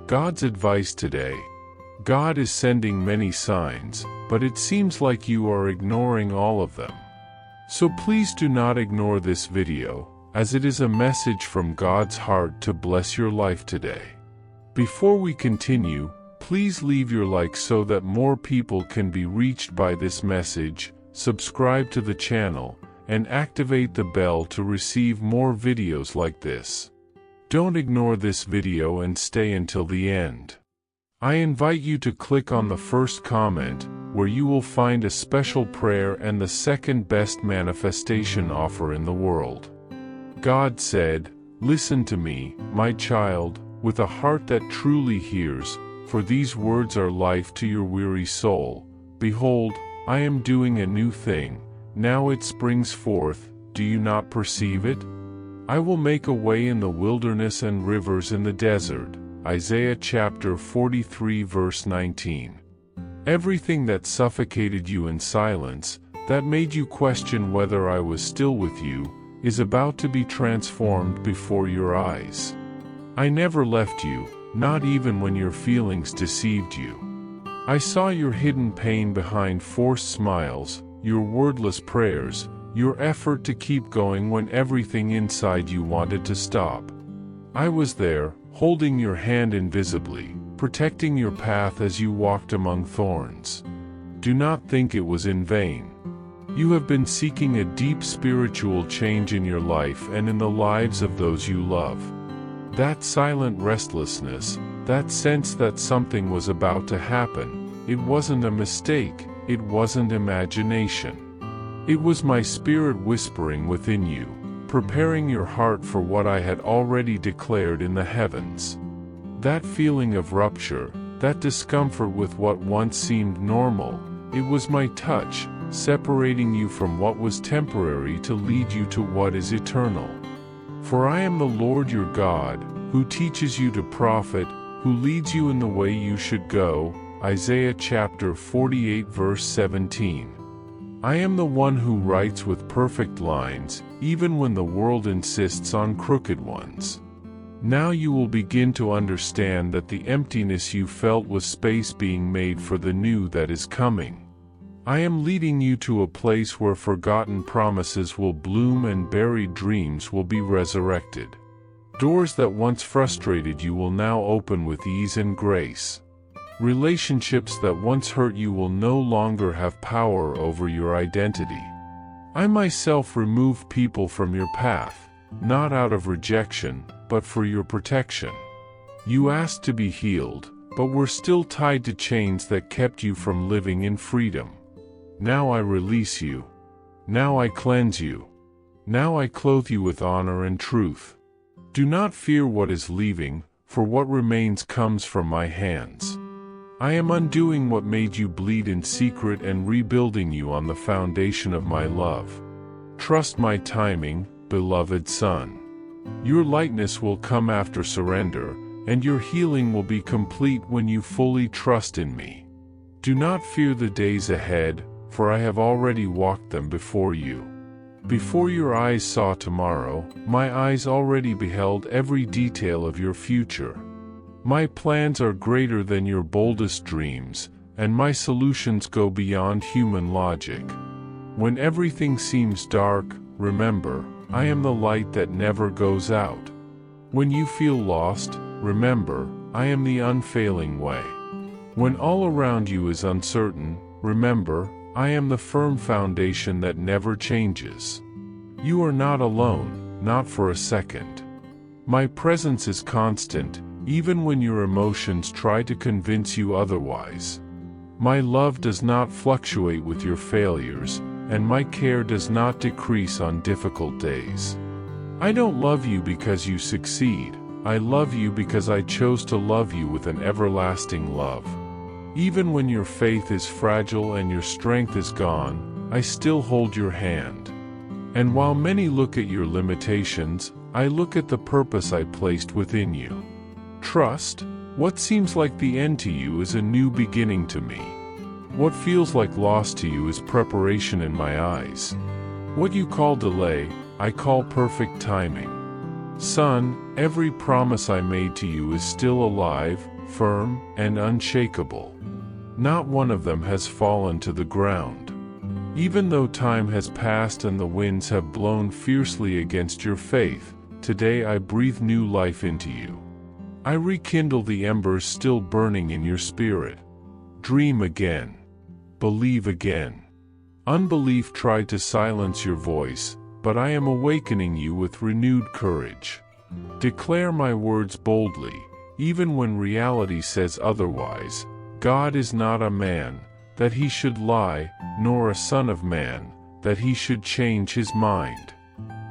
God's advice today. God is sending many signs, but it seems like you are ignoring all of them. So please do not ignore this video, as it is a message from God's heart to bless your life today. Before we continue, please leave your like so that more people can be reached by this message, subscribe to the channel, and activate the bell to receive more videos like this. Don't ignore this video and stay until the end. I invite you to click on the first comment, where you will find a special prayer and the second best manifestation offer in the world. God said, "Listen to me, my child, with a heart that truly hears, for these words are life to your weary soul. Behold, I am doing a new thing, now it springs forth, do you not perceive it? I will make a way in the wilderness and rivers in the desert." Isaiah chapter 43 verse 19. Everything that suffocated you in silence, that made you question whether I was still with you, is about to be transformed before your eyes. I never left you, not even when your feelings deceived you. I saw your hidden pain behind forced smiles, your wordless prayers, your effort to keep going when everything inside you wanted to stop. I was there, holding your hand invisibly, protecting your path as you walked among thorns. Do not think it was in vain. You have been seeking a deep spiritual change in your life and in the lives of those you love. That silent restlessness, that sense that something was about to happen, it wasn't a mistake, it wasn't imagination. It was my spirit whispering within you, preparing your heart for what I had already declared in the heavens. That feeling of rupture, that discomfort with what once seemed normal, it was my touch, separating you from what was temporary to lead you to what is eternal. For I am the Lord your God, who teaches you to profit, who leads you in the way you should go. Isaiah chapter 48 verse 17. I am the one who writes with perfect lines, even when the world insists on crooked ones. Now you will begin to understand that the emptiness you felt was space being made for the new that is coming. I am leading you to a place where forgotten promises will bloom and buried dreams will be resurrected. Doors that once frustrated you will now open with ease and grace. Relationships that once hurt you will no longer have power over your identity. I myself remove people from your path, not out of rejection, but for your protection. You asked to be healed, but were still tied to chains that kept you from living in freedom. Now I release you. Now I cleanse you. Now I clothe you with honor and truth. Do not fear what is leaving, for what remains comes from my hands. I am undoing what made you bleed in secret and rebuilding you on the foundation of my love. Trust my timing, beloved son. Your lightness will come after surrender, and your healing will be complete when you fully trust in me. Do not fear the days ahead, for I have already walked them before you. Before your eyes saw tomorrow, my eyes already beheld every detail of your future. My plans are greater than your boldest dreams, and my solutions go beyond human logic. When everything seems dark, remember, I am the light that never goes out. When you feel lost, remember, I am the unfailing way. When all around you is uncertain, remember, I am the firm foundation that never changes. You are not alone, not for a second. My presence is constant, even when your emotions try to convince you otherwise. My love does not fluctuate with your failures, and my care does not decrease on difficult days. I don't love you because you succeed, I love you because I chose to love you with an everlasting love. Even when your faith is fragile and your strength is gone, I still hold your hand. And while many look at your limitations, I look at the purpose I placed within you. Trust, what seems like the end to you is a new beginning to me. What feels like loss to you is preparation in my eyes. What you call delay, I call perfect timing. Son, every promise I made to you is still alive, firm, and unshakable. Not one of them has fallen to the ground. Even though time has passed and the winds have blown fiercely against your faith, today I breathe new life into you. I rekindle the embers still burning in your spirit. Dream again. Believe again. Unbelief tried to silence your voice, but I am awakening you with renewed courage. Declare my words boldly, even when reality says otherwise. God is not a man, that he should lie, nor a son of man, that he should change his mind.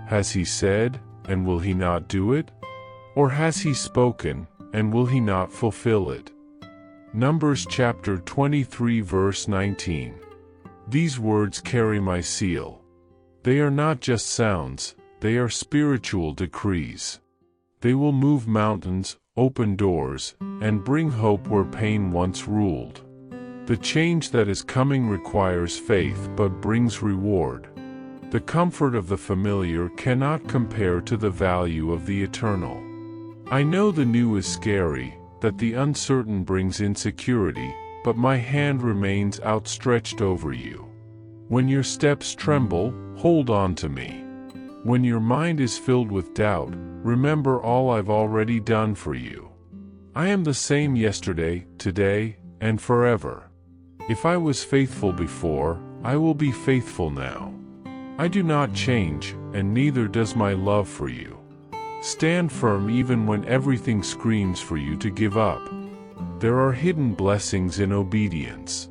Has he said, and will he not do it? Or has he spoken, and will he not fulfill it? Numbers chapter 23 verse 19. These words carry my seal. They are not just sounds, they are spiritual decrees. They will move mountains, open doors, and bring hope where pain once ruled. The change that is coming requires faith but brings reward. The comfort of the familiar cannot compare to the value of the eternal. I know the new is scary, that the uncertain brings insecurity, but my hand remains outstretched over you. When your steps tremble, hold on to me. When your mind is filled with doubt, remember all I've already done for you. I am the same yesterday, today, and forever. If I was faithful before, I will be faithful now. I do not change, and neither does my love for you. Stand firm even when everything screams for you to give up. There are hidden blessings in obedience.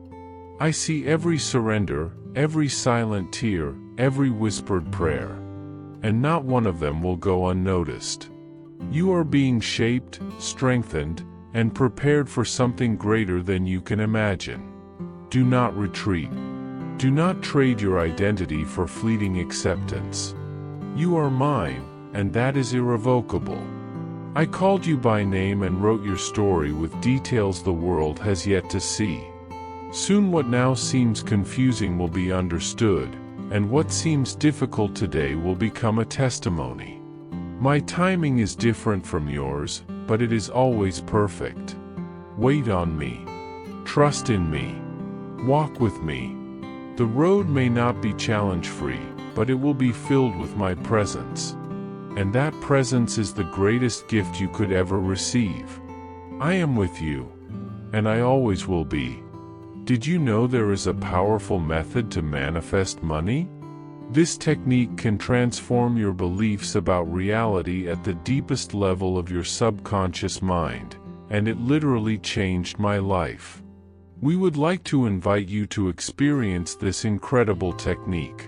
I see every surrender, every silent tear, every whispered prayer. And not one of them will go unnoticed. You are being shaped, strengthened, and prepared for something greater than you can imagine. Do not retreat. Do not trade your identity for fleeting acceptance. You are mine, and that is irrevocable. I called you by name and wrote your story with details the world has yet to see. Soon what now seems confusing will be understood, and what seems difficult today will become a testimony. My timing is different from yours, but it is always perfect. Wait on me. Trust in me. Walk with me. The road may not be challenge-free, but it will be filled with my presence. And that presence is the greatest gift you could ever receive. I am with you, and I always will be. Did you know there is a powerful method to manifest money? This technique can transform your beliefs about reality at the deepest level of your subconscious mind, and it literally changed my life. We would like to invite you to experience this incredible technique.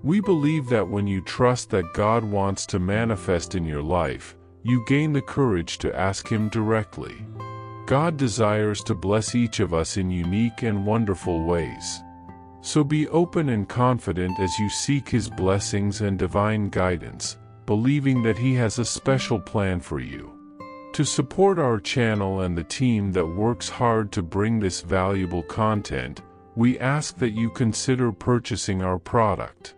We believe that when you trust that God wants to manifest in your life, you gain the courage to ask Him directly. God desires to bless each of us in unique and wonderful ways. So be open and confident as you seek His blessings and divine guidance, believing that He has a special plan for you. To support our channel and the team that works hard to bring this valuable content, we ask that you consider purchasing our product.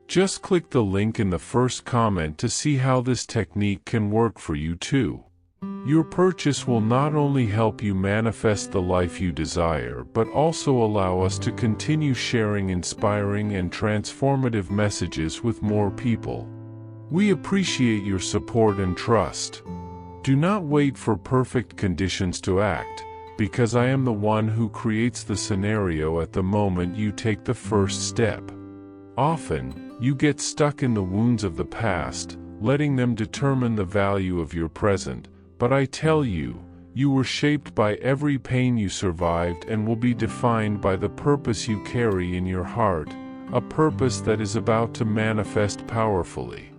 Just click the link in the first comment to see how this technique can work for you too. Your purchase will not only help you manifest the life you desire but also allow us to continue sharing inspiring and transformative messages with more people. We appreciate your support and trust. Do not wait for perfect conditions to act, because I am the one who creates the scenario at the moment you take the first step. Often, you get stuck in the wounds of the past, letting them determine the value of your present. But I tell you, you were shaped by every pain you survived and will be defined by the purpose you carry in your heart, a purpose that is about to manifest powerfully.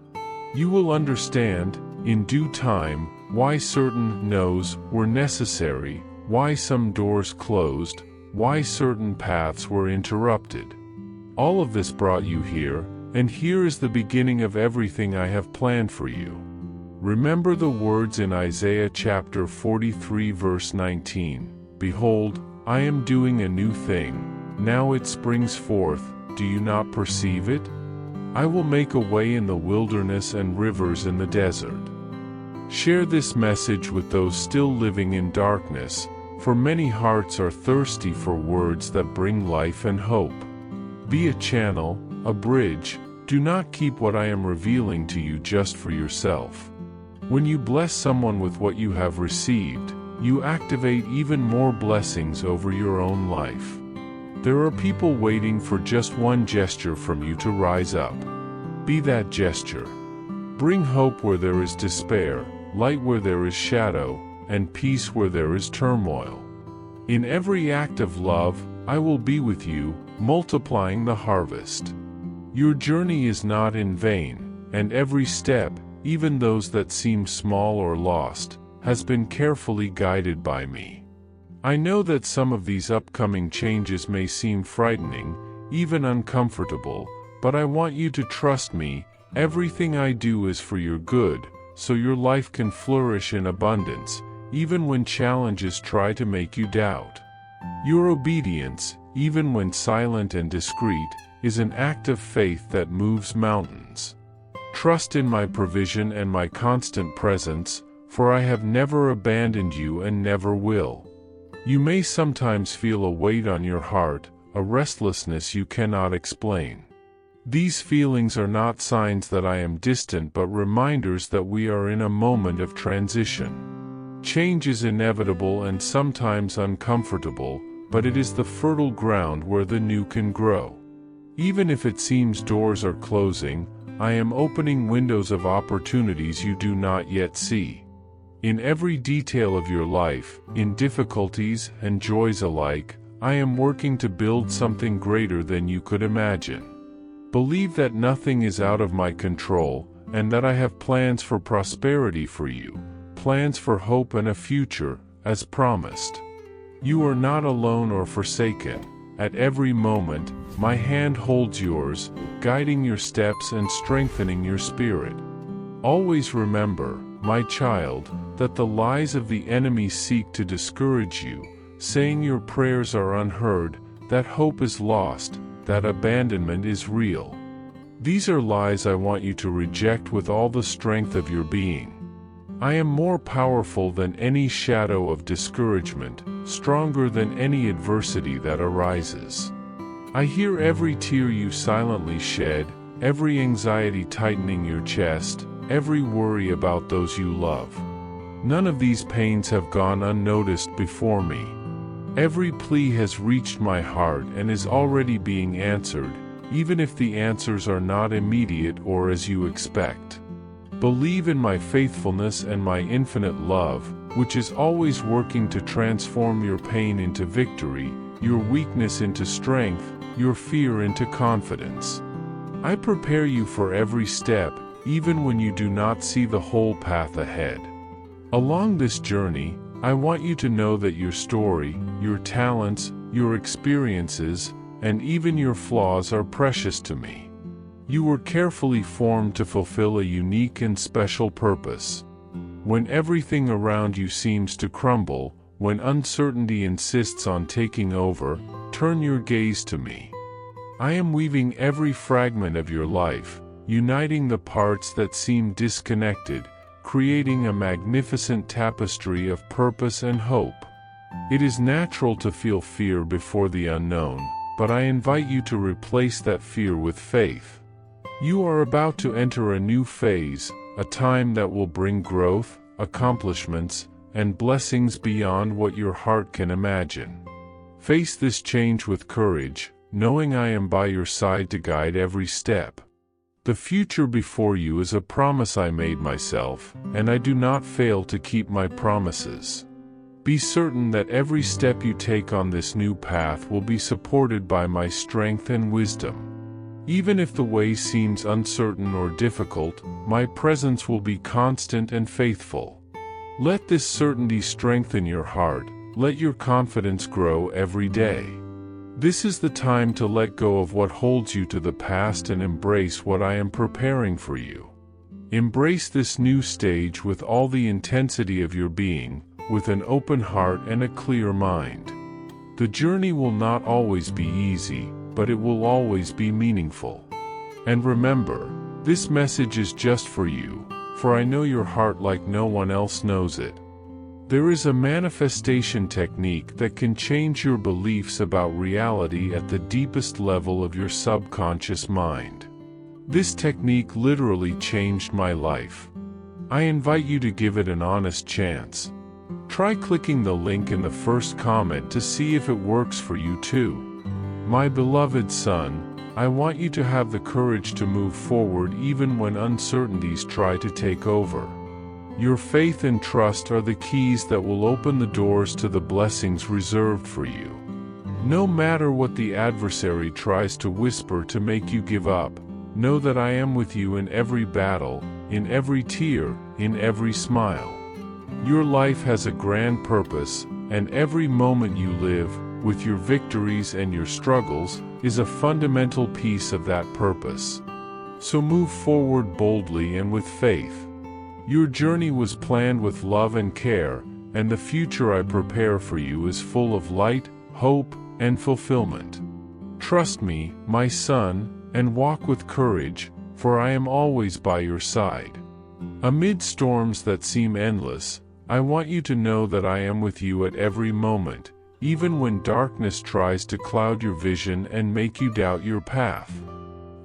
You will understand, in due time, why certain no's were necessary, why some doors closed, why certain paths were interrupted. All of this brought you here, and here is the beginning of everything I have planned for you. Remember the words in Isaiah chapter 43 verse 19, "Behold, I am doing a new thing, now it springs forth, do you not perceive it? I will make a way in the wilderness and rivers in the desert. Share this message with those still living in darkness, for many hearts are thirsty for words that bring life and hope. Be a channel, a bridge. Do not keep what I am revealing to you just for yourself. When you bless someone with what you have received, you activate even more blessings over your own life. There are people waiting for just one gesture from you to rise up. Be that gesture. Bring hope where there is despair, light where there is shadow, and peace where there is turmoil. In every act of love, I will be with you, multiplying the harvest. Your journey is not in vain, and every step, even those that seem small or lost, has been carefully guided by me. I know that some of these upcoming changes may seem frightening, even uncomfortable, but I want you to trust me. Everything I do is for your good, so your life can flourish in abundance, even when challenges try to make you doubt. Your obedience, even when silent and discreet, is an act of faith that moves mountains. Trust in my provision and my constant presence, for I have never abandoned you and never will. You may sometimes feel a weight on your heart, a restlessness you cannot explain. These feelings are not signs that I am distant but reminders that we are in a moment of transition. Change is inevitable and sometimes uncomfortable, but it is the fertile ground where the new can grow. Even if it seems doors are closing, I am opening windows of opportunities you do not yet see. In every detail of your life, in difficulties and joys alike, I am working to build something greater than you could imagine. Believe that nothing is out of my control, and that I have plans for prosperity for you, plans for hope and a future, as promised. You are not alone or forsaken. At every moment, my hand holds yours, guiding your steps and strengthening your spirit. Always remember, my child, that the lies of the enemy seek to discourage you, saying your prayers are unheard, that hope is lost, that abandonment is real. These are lies I want you to reject with all the strength of your being. I am more powerful than any shadow of discouragement, stronger than any adversity that arises. I hear every tear you silently shed, every anxiety tightening your chest, every worry about those you love. None of these pains have gone unnoticed before me. Every plea has reached my heart and is already being answered, even if the answers are not immediate or as you expect. Believe in my faithfulness and my infinite love, which is always working to transform your pain into victory, your weakness into strength, your fear into confidence. I prepare you for every step, even when you do not see the whole path ahead. Along this journey, I want you to know that your story, your talents, your experiences, and even your flaws are precious to me. You were carefully formed to fulfill a unique and special purpose. When everything around you seems to crumble, when uncertainty insists on taking over, turn your gaze to me. I am weaving every fragment of your life, uniting the parts that seem disconnected, creating a magnificent tapestry of purpose and hope. It is natural to feel fear before the unknown, but I invite you to replace that fear with faith. You are about to enter a new phase, a time that will bring growth, accomplishments, and blessings beyond what your heart can imagine. Face this change with courage, knowing I am by your side to guide every step. The future before you is a promise I made myself, and I do not fail to keep my promises. Be certain that every step you take on this new path will be supported by my strength and wisdom. Even if the way seems uncertain or difficult, my presence will be constant and faithful. Let this certainty strengthen your heart, let your confidence grow every day. This is the time to let go of what holds you to the past and embrace what I am preparing for you. Embrace this new stage with all the intensity of your being, with an open heart and a clear mind. The journey will not always be easy, but it will always be meaningful. And remember, this message is just for you, for I know your heart like no one else knows it. There is a manifestation technique that can change your beliefs about reality at the deepest level of your subconscious mind. This technique literally changed my life. I invite you to give it an honest chance. Try clicking the link in the first comment to see if it works for you too. My beloved son, I want you to have the courage to move forward even when uncertainties try to take over. Your faith and trust are the keys that will open the doors to the blessings reserved for you. No matter what the adversary tries to whisper to make you give up, know that I am with you in every battle, in every tear, in every smile. Your life has a grand purpose, and every moment you live, with your victories and your struggles, is a fundamental piece of that purpose. So move forward boldly and with faith. Your journey was planned with love and care, and the future I prepare for you is full of light, hope, and fulfillment. Trust me, my son, and walk with courage, for I am always by your side. Amid storms that seem endless, I want you to know that I am with you at every moment, even when darkness tries to cloud your vision and make you doubt your path.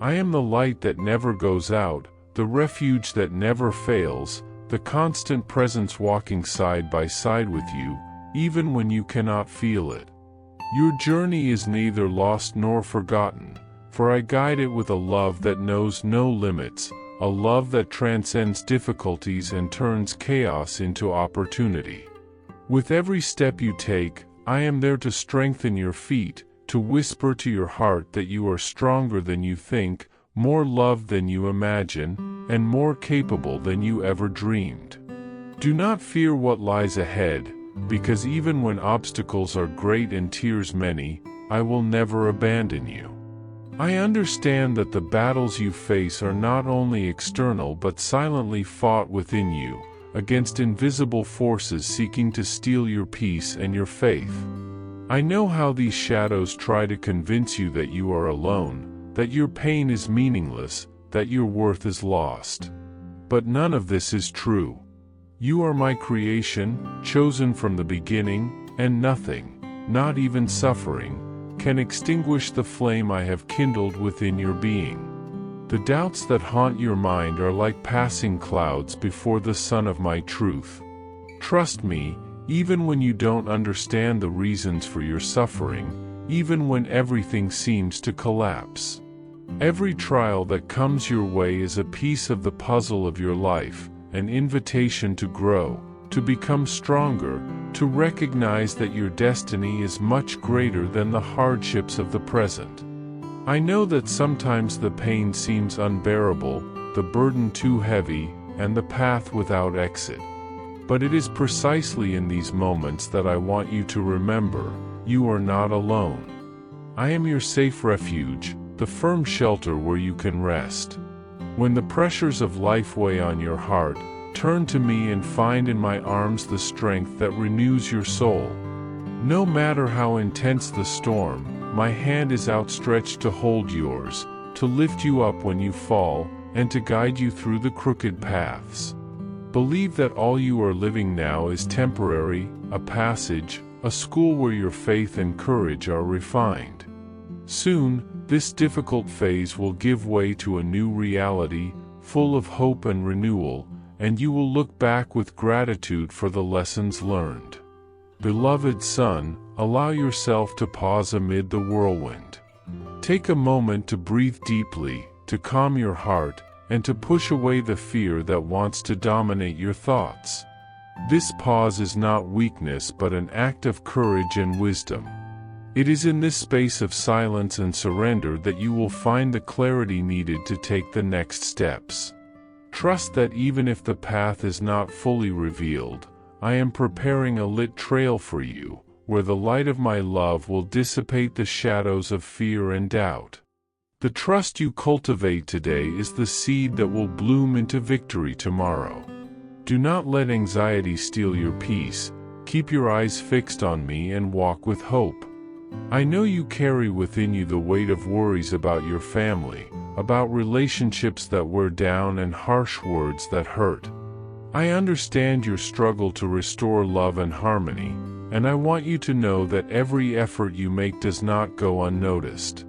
I am the light that never goes out, the refuge that never fails, the constant presence walking side by side with you, even when you cannot feel it. Your journey is neither lost nor forgotten, for I guide it with a love that knows no limits, a love that transcends difficulties and turns chaos into opportunity. With every step you take, I am there to strengthen your feet, to whisper to your heart that you are stronger than you think, more loved than you imagine, and more capable than you ever dreamed. Do not fear what lies ahead, because even when obstacles are great and tears many, I will never abandon you. I understand that the battles you face are not only external but silently fought within you, against invisible forces seeking to steal your peace and your faith. I know how these shadows try to convince you that you are alone, that your pain is meaningless, that your worth is lost. But none of this is true. You are my creation, chosen from the beginning, and nothing, not even suffering, can extinguish the flame I have kindled within your being. The doubts that haunt your mind are like passing clouds before the sun of my truth. Trust me, even when you don't understand the reasons for your suffering, even when everything seems to collapse. Every trial that comes your way is a piece of the puzzle of your life, an invitation to grow, to become stronger, to recognize that your destiny is much greater than the hardships of the present. I know that sometimes the pain seems unbearable, the burden too heavy, and the path without exit. But it is precisely in these moments that I want you to remember, you are not alone. I am your safe refuge, the firm shelter where you can rest. When the pressures of life weigh on your heart, turn to me and find in my arms the strength that renews your soul. No matter how intense the storm, my hand is outstretched to hold yours, to lift you up when you fall, and to guide you through the crooked paths. Believe that all you are living now is temporary, a passage, a school where your faith and courage are refined. Soon, this difficult phase will give way to a new reality, full of hope and renewal, and you will look back with gratitude for the lessons learned. Beloved son, allow yourself to pause amid the whirlwind. Take a moment to breathe deeply, to calm your heart, and to push away the fear that wants to dominate your thoughts. This pause is not weakness but an act of courage and wisdom. It is in this space of silence and surrender that you will find the clarity needed to take the next steps. Trust that even if the path is not fully revealed, I am preparing a lit trail for you, where the light of my love will dissipate the shadows of fear and doubt. The trust you cultivate today is the seed that will bloom into victory tomorrow. Do not let anxiety steal your peace. Keep your eyes fixed on me and walk with hope. I know you carry within you the weight of worries about your family, about relationships that wear down and harsh words that hurt. I understand your struggle to restore love and harmony, and I want you to know that every effort you make does not go unnoticed.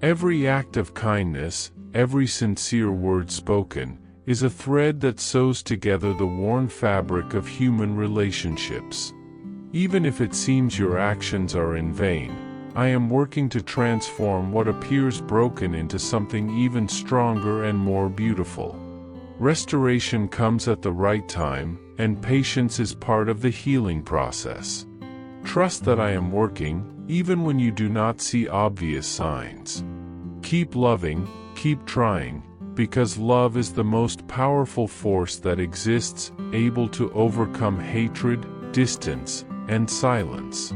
Every act of kindness, every sincere word spoken, is a thread that sews together the worn fabric of human relationships. Even if it seems your actions are in vain, I am working to transform what appears broken into something even stronger and more beautiful. Restoration comes at the right time, and patience is part of the healing process. Trust that I am working, even when you do not see obvious signs. Keep loving, keep trying, because love is the most powerful force that exists, able to overcome hatred, distance, and silence.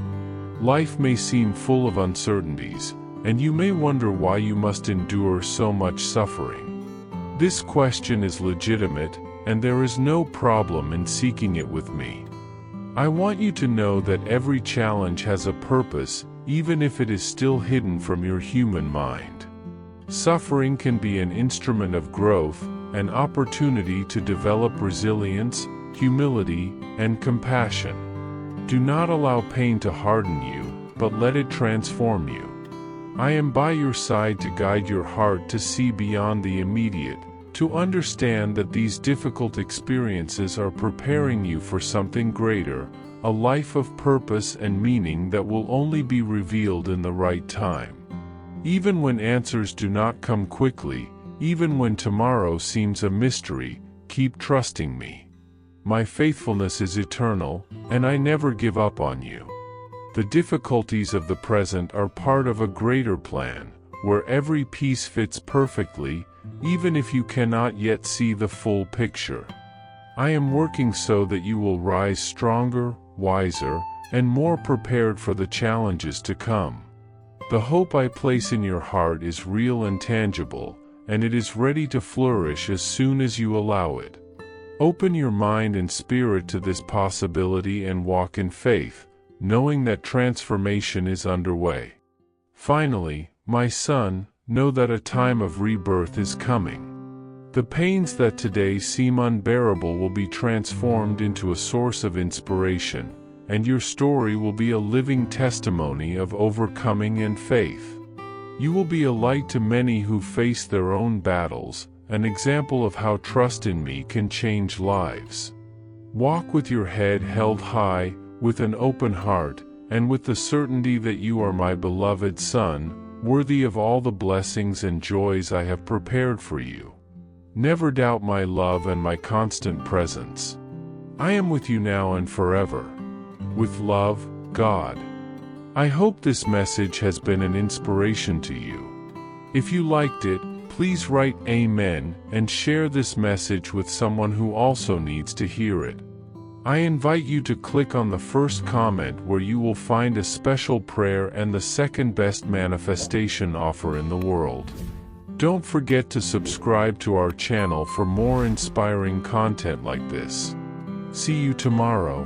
Life may seem full of uncertainties, and you may wonder why you must endure so much suffering. This question is legitimate, and there is no problem in seeking it with me. I want you to know that every challenge has a purpose, even if it is still hidden from your human mind. Suffering can be an instrument of growth, an opportunity to develop resilience, humility, and compassion. Do not allow pain to harden you, but let it transform you. I am by your side to guide your heart to see beyond the immediate, to understand that these difficult experiences are preparing you for something greater, a life of purpose and meaning that will only be revealed in the right time. Even when answers do not come quickly, even when tomorrow seems a mystery, keep trusting me. My faithfulness is eternal, and I never give up on you. The difficulties of the present are part of a greater plan, where every piece fits perfectly, even if you cannot yet see the full picture. I am working so that you will rise stronger, wiser, and more prepared for the challenges to come. The hope I place in your heart is real and tangible, and it is ready to flourish as soon as you allow it. Open your mind and spirit to this possibility and walk in faith, knowing that transformation is underway. Finally, my son, know that a time of rebirth is coming. The pains that today seem unbearable will be transformed into a source of inspiration, and your story will be a living testimony of overcoming and faith. You will be a light to many who face their own battles, an example of how trust in me can change lives. Walk with your head held high, with an open heart, and with the certainty that you are my beloved son, worthy of all the blessings and joys I have prepared for you. Never doubt my love and my constant presence. I am with you now and forever. With love, God. I hope this message has been an inspiration to you. If you liked it, please write Amen and share this message with someone who also needs to hear it. I invite you to click on the first comment where you will find a special prayer and the second best manifestation offer in the world. Don't forget to subscribe to our channel for more inspiring content like this. See you tomorrow.